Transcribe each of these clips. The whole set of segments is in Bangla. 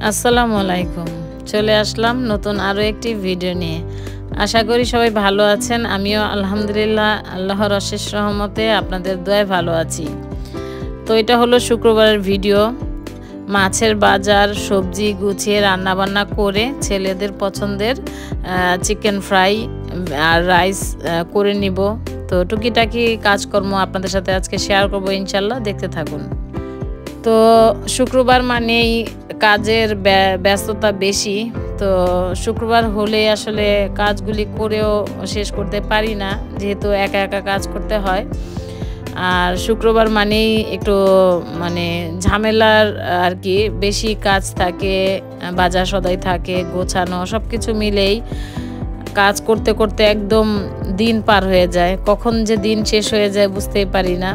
আসসালামু আলাইকুম। চলে আসলাম নতুন আরও একটি ভিডিও নিয়ে। আশা করি সবাই ভালো আছেন। আমিও আলহামদুলিল্লাহ আল্লাহর অশেষ রহমতে আপনাদের দোয়ায় ভালো আছি। তো এটা হলো শুক্রবারের ভিডিও। মাছের বাজার, সবজি গুছিয়ে রান্নাবান্না করে ছেলেদের পছন্দের চিকেন ফ্রাই আর রাইস করে নিব। তো টুকিটাকি কাজকর্ম আপনাদের সাথে আজকে শেয়ার করব, ইনশাল্লাহ দেখতে থাকুন। তো শুক্রবার মানেই কাজের ব্যস্ততা বেশি। তো শুক্রবার হলে আসলে কাজগুলি করেও শেষ করতে পারি না, যেহেতু একা একা কাজ করতে হয়। আর শুক্রবার মানেই একটু ঝামেলার আর কি, বেশি কাজ থাকে, বাজার সদাই থাকে, গোছানো সব কিছু মিলেই কাজ করতে করতে একদম দিন পার হয়ে যায়। কখন যে দিন শেষ হয়ে যায় বুঝতেই পারি না।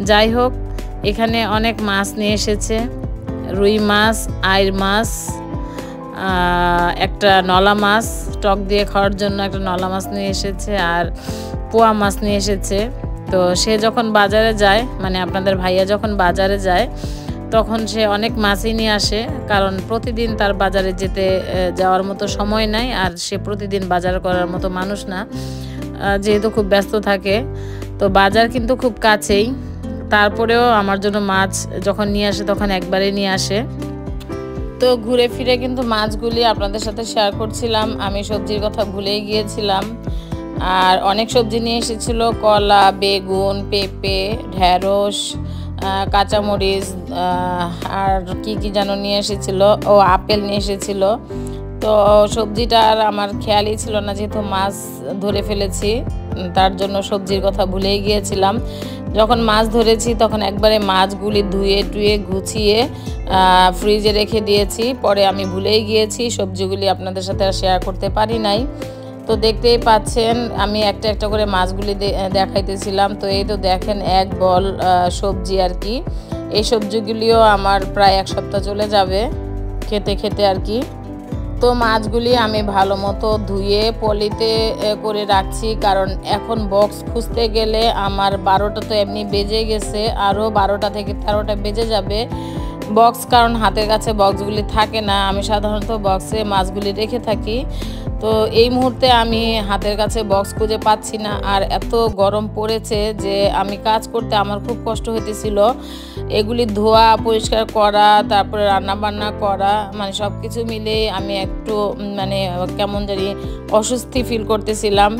যাই হোক, এখানে অনেক মাছ নিয়ে এসেছে। রুই মাছ, আইর মাছ, একটা নলা মাছ টক দিয়ে খাওয়ার জন্য একটা নলা মাছ নিয়ে এসেছে, আর পোয়া মাছ নিয়ে এসেছে। তো সে যখন বাজারে যায়, আপনাদের ভাইয়া যখন বাজারে যায়, তখন সে অনেক মাছই নিয়ে আসে, কারণ প্রতিদিন তার বাজারে যাওয়ার মতো সময় নাই, আর সে প্রতিদিন বাজার করার মতো মানুষ না, যেহেতু খুব ব্যস্ত থাকে। তো বাজার কিন্তু খুব কাছেই, তারপরেও আমার জন্য মাছ যখন নিয়ে আসে তখন একবারে নিয়ে আসে। তো ঘুরে ফিরে কিন্তু মাছগুলি আপনাদের সাথে শেয়ার করছিলাম। আমি সবজির কথা ভুলেই গিয়েছিলাম। আর অনেক সবজি নিয়ে এসেছিল: কলা, বেগুন, পেঁপে, ঢেঁড়স, কাঁচামরিচ, আর কি যেন নিয়ে এসেছিল, ও আপেল নিয়ে এসেছিল। তো সবজিটা আর আমার খেয়ালই ছিল না, যেহেতু মাছ ধরে ফেলেছি, তার জন্য সবজির কথা ভুলেই গিয়েছিলাম। যখন মাছ ধরেছি তখন একবারে মাছগুলি ধুয়ে টুয়ে গুছিয়ে ফ্রিজে রেখে দিয়েছি। পরে আমি ভুলেই গিয়েছি, সবজিগুলি আপনাদের সাথে আর শেয়ার করতে পারি নাই। তো দেখতেই পাচ্ছেন আমি একটা একটা করে মাছগুলি দেখাইতেছিলাম। তো এই তো দেখেন, এক বল সবজি আর কি। এই সবজিগুলিও আমার প্রায় এক সপ্তাহ চলে যাবে খেতে খেতে আর কি। তো মাছগুলি আমি ভালো মতো ধুয়ে পলিতে করে রাখছি, কারণ এখন বক্স খুঁজতে গেলে আমার 12টা তো এমনি বেজে গেছে, আরও 12টা থেকে 13টা বেজে যাবে বক্স, কারণ হাতের কাছে বক্সগুলি থাকে না। আমি সাধারণত বক্সে মাছগুলি রেখে থাকি। তো এই মুহূর্তে আমি হাতের কাছে বক্স খুঁজে পাচ্ছি না, আর এত গরম পড়েছে যে আমি কাজ করতে আমার খুব কষ্ট হইতেছিল। এগুলি ধোয়া, পরিষ্কার করা, তারপরে রান্নাবান্না করা, সব কিছু মিলে আমি একটু কেমন জানি অস্বস্তি ফিল করতেছিলাম।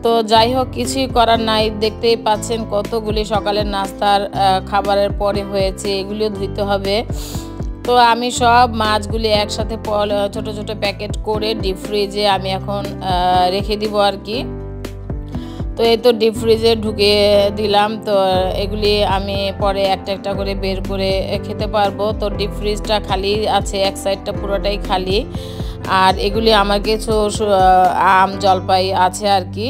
তো যাই হোক, কিছুই করার নাই। দেখতেই পাচ্ছেন কতগুলি সকালের নাস্তার খাবারের পরে হয়েছে, এগুলিও ধুইতে হবে। তো আমি সব মাছগুলি একসাথে ছোট ছোট প্যাকেট করে ডিপ ফ্রিজে আমি এখন রেখে দিব আর কি। তো এই তো ডিপ ফ্রিজে ঢুকিয়ে দিলাম। তো এগুলি আমি পরে একটা একটা করে বের করে খেতে পারবো। তো ডিপ ফ্রিজটা খালি আছে, এক সাইডটা পুরোটাই খালি। আর এগুলি আমার কিছু আম, জলপাই আছে আর কি।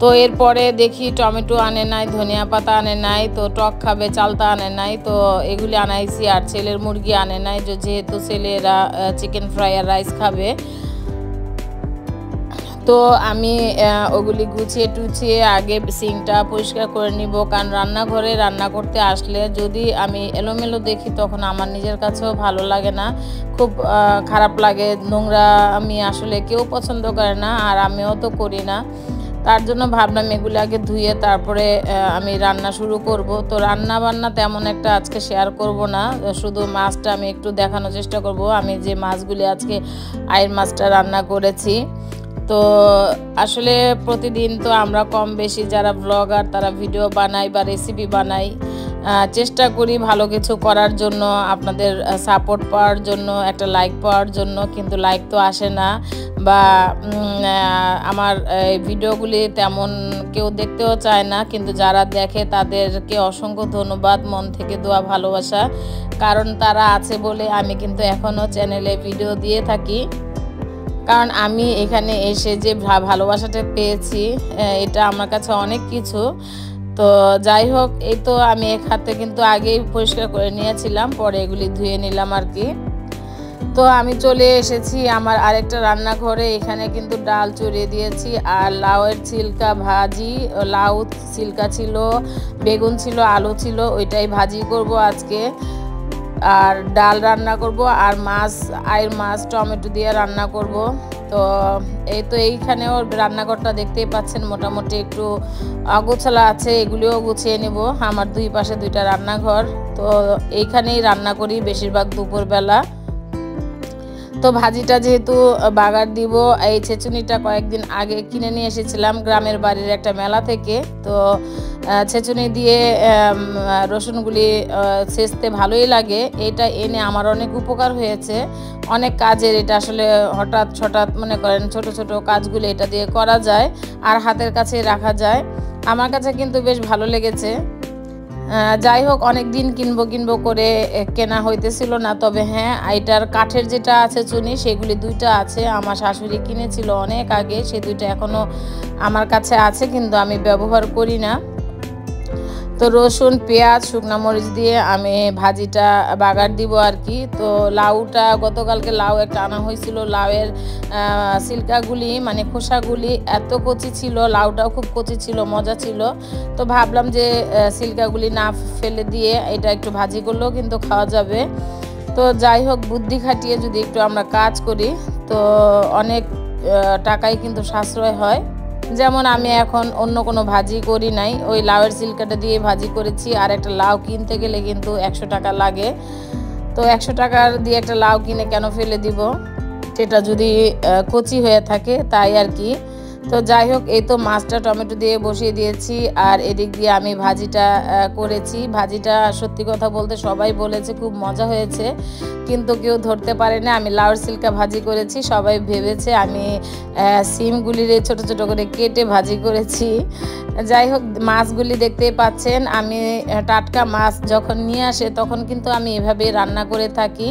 তো এরপরে দেখি টমেটো আনে নাই, ধনিয়া পাতা আনে নাই, তো টক খাবে চালতা আনে নাই। তো এগুলি আনাইছি। আর ছেলের মুরগি আনে নাই, যেহেতু ছেলেরা চিকেন ফ্রাই আর রাইস খাবে। তো আমি ওগুলি গুছিয়ে টুছিয়ে আগে সিঙ্কটা পরিষ্কার করে নিব, কারণ রান্নাঘরে রান্না করতে আসলে যদি আমি এলোমেলো দেখি তখন আমার নিজের কাছেও ভালো লাগে না, খুব খারাপ লাগে। নোংরা আমি আসলে কেউ পছন্দ করে না, আর আমিও তো করি না। তার জন্য ভাবলাম এগুলি আগে ধুয়ে তারপরে আমি রান্না শুরু করব। তো রান্না বান্না তেমন একটা আজকে শেয়ার করব না, শুধু মাছটা আমি একটু দেখানোর চেষ্টা করব। আমি যে মাছগুলি আজকে আইর মাছটা রান্না করেছি। তো আসলে প্রতিদিন তো আমরা কম বেশি যারা ব্লগার তারা ভিডিও বানাই বা রেসিপি বানাই, চেষ্টা করি ভালো কিছু করার জন্য, আপনাদের সাপোর্ট পাওয়ার জন্য, একটা লাইক পাওয়ার জন্য, কিন্তু লাইক তো আসে না, বা আমার এই ভিডিওগুলি তেমন কেউ দেখতেও চায় না। কিন্তু যারা দেখে তাদেরকে অসংখ্য ধন্যবাদ, মন থেকে দোয়া, ভালোবাসা, কারণ তারা আছে বলে আমি কিন্তু এখনও চ্যানেলে ভিডিও দিয়ে থাকি। কারণ আমি এখানে এসে যে ভালোবাসাটা পেয়েছি, এটা আমার কাছে অনেক কিছু। তো যাই হোক, এই তো আমি এক হাতে কিন্তু আগেই পরিষ্কার করে নিয়েছিলাম, পরে এগুলি ধুয়ে নিলাম আর কি। তো আমি চলে এসেছি আমার আরেকটা রান্নাঘরে। এখানে কিন্তু ডাল চড়িয়ে দিয়েছি, আর লাউয়ের ছিলকা ভাজি, লাউ ছিলকা ছিল, বেগুন ছিল, আলু ছিল, ওইটাই ভাজি করব আজকে। আর ডাল রান্না করব আর আইর মাছ টমেটো দিয়ে রান্না করব। তো এইখানেও রান্নাঘরটা দেখতেই পাচ্ছেন মোটামুটি একটু অগোছালো আছে, এগুলিও গুছিয়ে নেব। আমার দুই পাশে দুইটা রান্নাঘর, তো এইখানেই রান্না করি বেশিরভাগ দুপুরবেলা। তো ভাজিটা যেহেতু বাগার দিব, এই ছেঁচুনিটা কয়েকদিন আগে কিনে নিয়ে এসেছিলাম গ্রামের বাড়ির একটা মেলা থেকে। তো ছেঁচুনি দিয়ে রসুনগুলি ছেঁচতে ভালোই লাগে। এটা এনে আমার অনেক উপকার হয়েছে, অনেক কাজের। এটা আসলে হঠাৎ মনে করেন ছোট ছোট কাজগুলো এটা দিয়ে করা যায় আর হাতের কাছে রাখা যায়। আমার কাছে কিন্তু বেশ ভালো লেগেছে। যাই হোক, অনেক দিন কিনবো করে কেনা হইতেছিল না। তবে হ্যাঁ, এটার কাঠের যেটা আছে চুনি, সেগুলি দুইটা আছে। আমার শাশুড়ি কিনেছিল অনেক আগে, সে দুইটা এখনও আমার কাছে আছে, কিন্তু আমি ব্যবহার করি না। তো রসুন পেঁয়াজ শুকনো মরিচ দিয়ে আমি ভাজিটা বাগার দিব আর কি। তো লাউটা গতকালকে লাউ একটা আনা হয়েছিল, লাউয়ের সিল্কাগুলি মানে খোসাগুলি এত কচি ছিল, লাউটাও খুব কচি ছিল, মজা ছিল। তো ভাবলাম যে সিল্কাগুলি না ফেলে দিয়ে এটা একটু ভাজি করলেও কিন্তু খাওয়া যাবে। তো যাই হোক, বুদ্ধি খাটিয়ে যদি একটু আমরা কাজ করি তো অনেক টাকাই কিন্তু সাশ্রয় হয়। যেমন আমি এখন অন্য কোনো ভাজি করি নাই, ওই লাউয়ের সিল্কাটা দিয়ে ভাজি করেছি। আর একটা লাউ কিনতে গেলে কিন্তু 100 টাকা লাগে। তো 100 টাকার দিয়ে একটা লাউ কিনে কেন ফেলে দিব, সেটা যদি কচি হয়ে থাকে তাই আর কি। তো যাই হোক, এই তো মাছটা টমেটো দিয়ে বসিয়ে দিয়েছি আর এদিক দিয়ে আমি ভাজিটা করেছি। ভাজিটা সত্যি কথা বলতে সবাই বলেছে খুব মজা হয়েছে, কিন্তু কেউ ধরতে পারে না আমি লাউর সিল্কা ভাজি করেছি। সবাই ভেবেছে আমি সিমগুলিরে ছোট ছোট করে কেটে ভাজি করেছি। যাই হোক, মাছগুলি দেখতেই পাচ্ছেন, আমি টাটকা মাছ যখন নিয়ে আসে তখন কিন্তু আমি এভাবে রান্না করে থাকি।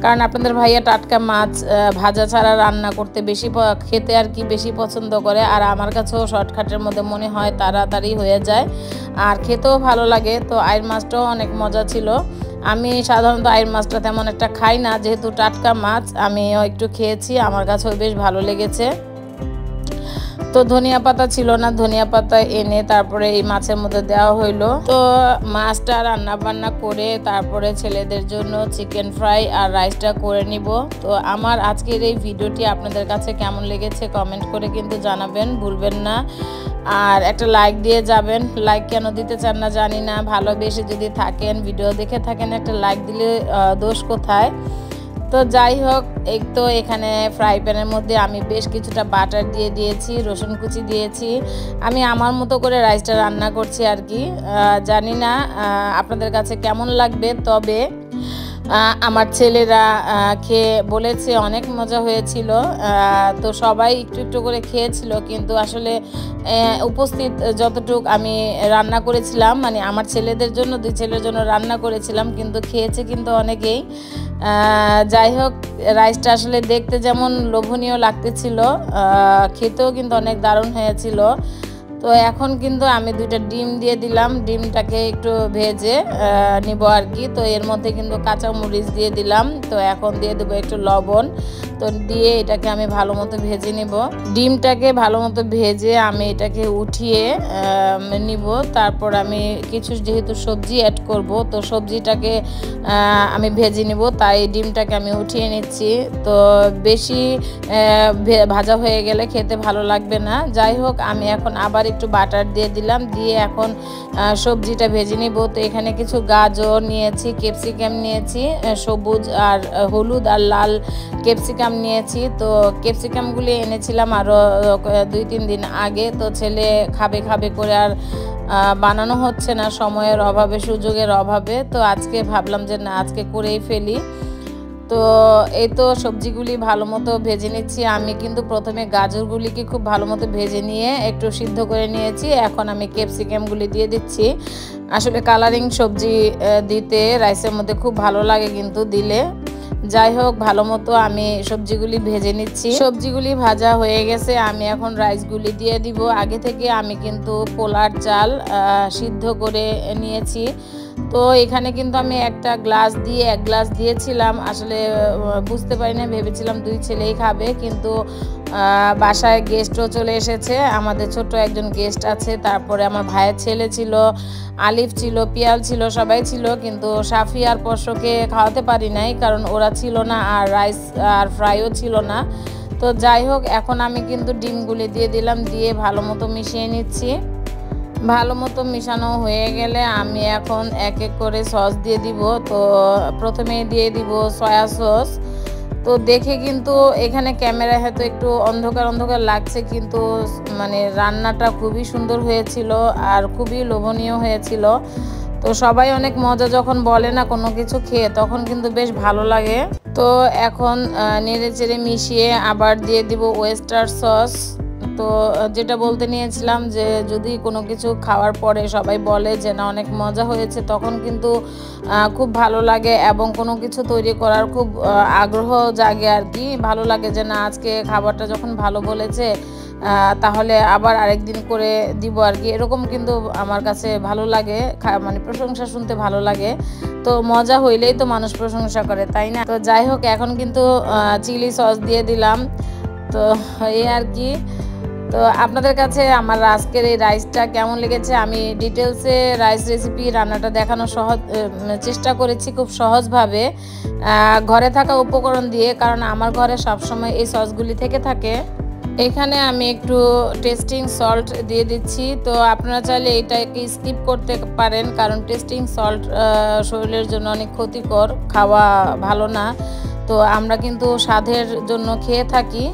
কারণ আপনাদের ভাইয়া টাটকা মাছ ভাজা ছাড়া রান্না করতে খেতে আর কি বেশি পছন্দ করে। আর আমার কাছেও শর্টকাটের মধ্যে মনে হয় তাড়াতাড়ি হয়ে যায় আর খেতেও ভালো লাগে। তো আইর মাছটাও অনেক মজা ছিল। আমি সাধারণত আইর মাছটা তেমন একটা খাই না, যেহেতু টাটকা মাছ আমিও একটু খেয়েছি, আমার কাছেও বেশ ভালো লেগেছে। তো ধনিয়া পাতা ছিল না, ধনিয়া পাতা এনে তারপরে এই মাছের মধ্যে দেওয়া হইলো। তো মাছটা রান্না বান্না করে তারপরে ছেলেদের জন্য চিকেন ফ্রাই আর রাইসটা করে নিব। তো আমার আজকের এই ভিডিওটি আপনাদের কাছে কেমন লেগেছে কমেন্ট করে কিন্তু জানাবেন, ভুলবেন না। আর একটা লাইক দিয়ে যাবেন। লাইক কেন দিতে চান না জানি না, ভালোবেসে যদি থাকেন, ভিডিও দেখে থাকেন, একটা লাইক দিলে দোষ কোথায়। তো যাই হোক, এই তো এখানে ফ্রাই প্যানের মধ্যে আমি বেশ কিছুটা বাটার দিয়ে দিয়েছি, রসুন কুচি দিয়েছি। আমি আমার মতো করে রাইসটা রান্না করছি আর কি। জানি না আপনাদের কাছে কেমন লাগবে, তবে আমার ছেলেরা খেয়ে বলেছে অনেক মজা হয়েছিল। তো সবাই একটু একটু করে খেয়েছিল, কিন্তু আসলে উপস্থিত যতটুক আমি রান্না করেছিলাম, মানে আমার ছেলেদের জন্য, 2 ছেলের জন্য রান্না করেছিলাম, কিন্তু খেয়েছে কিন্তু অনেকেই। যাই হোক, রাইসটা আসলে দেখতে যেমন লোভনীয় লাগতেছিল, খেতেও কিন্তু অনেক দারুণ হয়েছিল। তো এখন কিন্তু আমি 2টা ডিম দিয়ে দিলাম, ডিমটাকে একটু ভেজে নিব আর কি। তো এর মধ্যে কিন্তু কাঁচা মরিচ দিয়ে দিলাম। তো এখন দিয়ে দেবো একটু লবণ। তো দিয়ে এটাকে আমি ভালো মতো ভেজে নিব। ডিমটাকে ভালো মতো ভেজে আমি এটাকে উঠিয়ে নিব। তারপর আমি কিছু যেহেতু সবজি অ্যাড করব, তো সবজিটাকে আমি ভেজে নিব, তাই ডিমটাকে আমি উঠিয়ে নিচ্ছি। তো বেশি ভাজা হয়ে গেলে খেতে ভালো লাগবে না। যাই হোক, আমি এখন আবার একটু বাটার দিয়ে দিলাম, দিয়ে এখন সবজিটা ভেজে নিব। তো এখানে কিছু গাজর নিয়েছি, ক্যাপসিকাম নিয়েছি, সবুজ আর হলুদ আর লাল ক্যাপসিকাম নিয়েছি। তো ক্যাপসিকামগুলি এনেছিলাম আরও 2-3 দিন আগে। তো ছেলে খাবে করে আর বানানো হচ্ছে না, সময়ের অভাবে, সুযোগের অভাবে। তো আজকে ভাবলাম যে না, আজকে করেই ফেলি। তো এই তো সবজিগুলি ভালো মতো ভেজে নিচ্ছি। আমি কিন্তু প্রথমে গাজরগুলিকে খুব ভালো মতো ভেজে নিয়ে একটু সিদ্ধ করে নিয়েছি। এখন আমি ক্যাপসিকামগুলি দিয়ে দিচ্ছি। আসলে কালারিং সবজি দিতে রাইসের মধ্যে খুব ভালো লাগে কিন্তু দিলে। যাই হোক, ভালো মতো আমি সবজিগুলি ভেজে নিচ্ছি। সবজিগুলি ভাজা হয়ে গেছে, আমি এখন রাইসগুলি দিয়ে দিব। আগে থেকে আমি কিন্তু পোলার চাল সিদ্ধ করে নিয়েছি। তো এখানে কিন্তু আমি একটা গ্লাস দিয়ে 1 গ্লাস দিয়েছিলাম, আসলে বুঝতে পারি না, ভেবেছিলাম 2 ছেলেই খাবে, কিন্তু বাসায় গেস্টও চলে এসেছে, আমাদের ছোট একজন গেস্ট আছে, তারপরে আমার ভাইয়ের ছেলে ছিল, আলিফ ছিল, পিয়াল ছিল, সবাই ছিল, কিন্তু সাফি আর পশোকে খাওয়াতে পারি নাই কারণ ওরা ছিল না আর রাইস আর ফ্রাইও ছিল না। তো যাই হোক, এখন আমি কিন্তু ডিমগুলি দিয়ে দিলাম, দিয়ে ভালো মতো মিশিয়ে নিচ্ছি। ভালো মতো মিশানো হয়ে গেলে আমি এখন এক এক করে সস দিয়ে দিব। তো প্রথমেই দিয়ে দিব সয়া সস। তো দেখে কিন্তু এখানে ক্যামেরায় হয়তো একটু অন্ধকার অন্ধকার লাগছে, কিন্তু মানে রান্নাটা খুবই সুন্দর হয়েছিল আর খুবই লোভনীয় হয়েছিল। তো সবাই অনেক মজা যখন বলে না কোনো কিছু খেয়ে, তখন কিন্তু বেশ ভালো লাগে। তো এখন নেড়ে চেড়ে মিশিয়ে আবার দিয়ে দিব ওয়েস্টার সস। তো যেটা বলতে নিয়েছিলাম যে যদি কোনো কিছু খাওয়ার পরে সবাই বলে যে না অনেক মজা হয়েছে, তখন কিন্তু খুব ভালো লাগে এবং কোনো কিছু তৈরি করার খুব আগ্রহ জাগে আর কি। ভালো লাগে যে না আজকে খাবারটা যখন ভালো বলেছে তাহলে আবার আরেকদিন করে দিব আর কি। এরকম কিন্তু আমার কাছে ভালো লাগে, মানে প্রশংসা শুনতে ভালো লাগে। তো মজা হইলেই তো মানুষ প্রশংসা করে, তাই না? তো যাই হোক, এখন কিন্তু চিলি সস দিয়ে দিলাম। তো এই আর কি। তো আপনাদের কাছে আমার আজকের এই রাইসটা কেমন লেগেছে? আমি ডিটেলসে রাইস রেসিপি রান্নাটা দেখানোর চেষ্টা করেছি খুব সহজভাবে, ঘরে থাকা উপকরণ দিয়ে, কারণ আমার ঘরে সবসময় এই সসগুলি থেকে থাকে। এখানে আমি একটু টেস্টিং সল্ট দিয়ে দিচ্ছি। তো আপনারা চাইলে এটাকে স্কিপ করতে পারেন, কারণ টেস্টিং সল্ট শরীরের জন্য অনেক ক্ষতিকর, খাওয়া ভালো না। তো আমরা কিন্তু স্বাদের জন্য খেয়ে থাকি।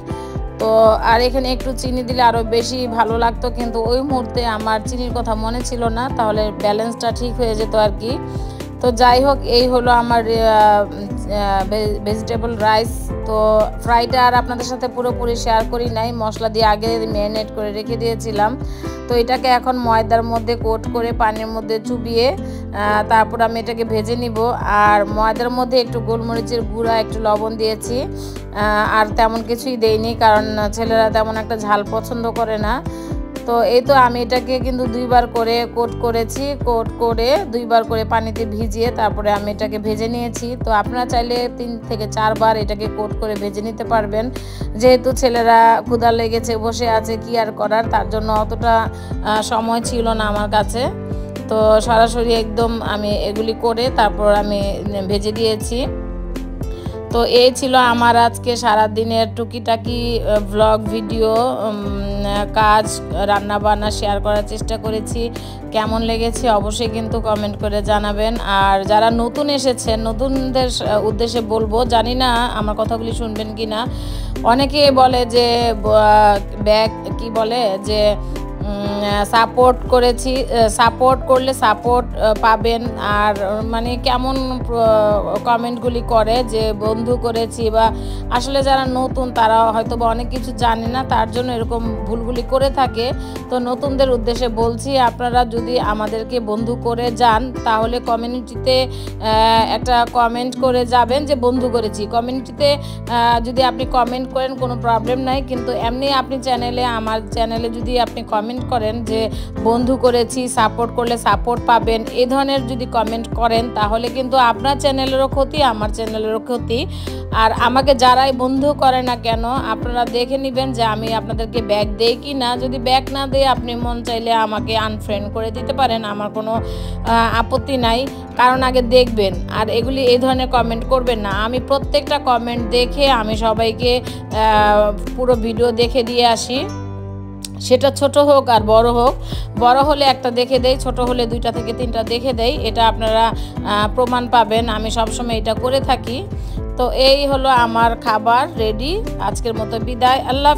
তো আর এখানে একটু চিনি দিলে আরও বেশি ভালো লাগতো, কিন্তু ওই মুহূর্তে আমার চিনির কথা মনে ছিল না, তাহলে ব্যালেন্সটা ঠিক হয়ে যেত আর কি। তো যাই হোক, এই হলো আমার ভেজিটেবল রাইস। তো ফ্রাইটা আর আপনাদের সাথে পুরোপুরি শেয়ার করি নাই, মশলা দিয়ে আগে ম্যারিনেট করে রেখে দিয়েছিলাম। তো এটাকে এখন ময়দার মধ্যে কোট করে পানির মধ্যে চুবিয়ে তারপর আমি এটাকে ভেজে নিব। আর ময়দার মধ্যে একটু গোলমরিচের গুঁড়া, একটু লবণ দিয়েছি, আর তেমন কিছুই দেইনি, কারণ ছেলেরা তেমন একটা ঝাল পছন্দ করে না। তো এই তো আমি এটাকে কিন্তু 2 বার করে কোট করেছি, কোট করে 2 বার করে পানিতে ভিজিয়ে তারপরে আমি এটাকে ভেজে নিয়েছি। তো আপনারা চাইলে 3 থেকে 4 বার এটাকে কোট করে ভেজে নিতে পারবেন, যেহেতু ছেলেরা ক্ষুধা লেগেছে বসে আছে, কি আর করার, তার জন্য অতটা সময় ছিল না আমার কাছে। তো সরাসরি একদম আমি এগুলি করে তারপর আমি ভেজে দিয়েছি। তো এই ছিল আমার আজকে সারাদিনের টুকিটাকি ব্লগ ভিডিও, কাজ, রান্না বান্না শেয়ার করার চেষ্টা করেছি। কেমন লেগেছে অবশ্যই কিন্তু কমেন্ট করে জানাবেন। আর যারা নতুন এসেছেন, নতুনদের উদ্দেশ্যে বলবো, জানি না আমার কথাগুলি শুনবেন কি না, অনেকে বলে যে ব্যাগ কি বলে যে সাপোর্ট করেছি, সাপোর্ট করলে সাপোর্ট পাবেন, আর মানে কেমন কমেন্টগুলি করে যে বন্ধু করেছি, বা আসলে যারা নতুন তারা হয়তো বা অনেক কিছু জানে না, তার জন্য এরকম ভুলগুলি করে থাকে। তো নতুনদের উদ্দেশ্যে বলছি, আপনারা যদি আমাদেরকে বন্ধু করে যান তাহলে কমিউনিটিতে একটা কমেন্ট করে যাবেন যে বন্ধু করেছি। কমিউনিটিতে যদি আপনি কমেন্ট করেন কোনো প্রবলেম নাই, কিন্তু এমনি আপনি চ্যানেলে, আমার চ্যানেলে যদি আপনি কমেন্ট করেন যে বন্ধু করেছি, সাপোর্ট করলে সাপোর্ট পাবেন, এই ধরনের যদি কমেন্ট করেন তাহলে কিন্তু আপনার চ্যানেলেরও ক্ষতি, আমার চ্যানেলেরও ক্ষতি। আর আমাকে যারাই বন্ধু করে না কেন, আপনারা দেখে নেবেন যে আমি আপনাদেরকে ব্যাগ দেই কি না। যদি ব্যাগ না দেয়, আপনি মন চাইলে আমাকে আনফ্রেন্ড করে দিতে পারেন, আমার কোনো আপত্তি নাই, কারণ আগে দেখবেন। আর এগুলি এই ধরনের কমেন্ট করবেন না। আমি প্রত্যেকটা কমেন্ট দেখে আমি সবাইকে পুরো ভিডিও দেখে দিয়ে আসি, সেটা ছোট হোক আর বড় হোক। বড় হলে একটা দেখে দেই, ছোট হলে 2টা থেকে 3টা দেখে দেই, এটা আপনারা প্রমাণ পাবেন, আমি সবসময় এটা করে থাকি। তো এই হলো আমার খাবার রেডি, আজকের মতো বিদায়, আল্লাহ।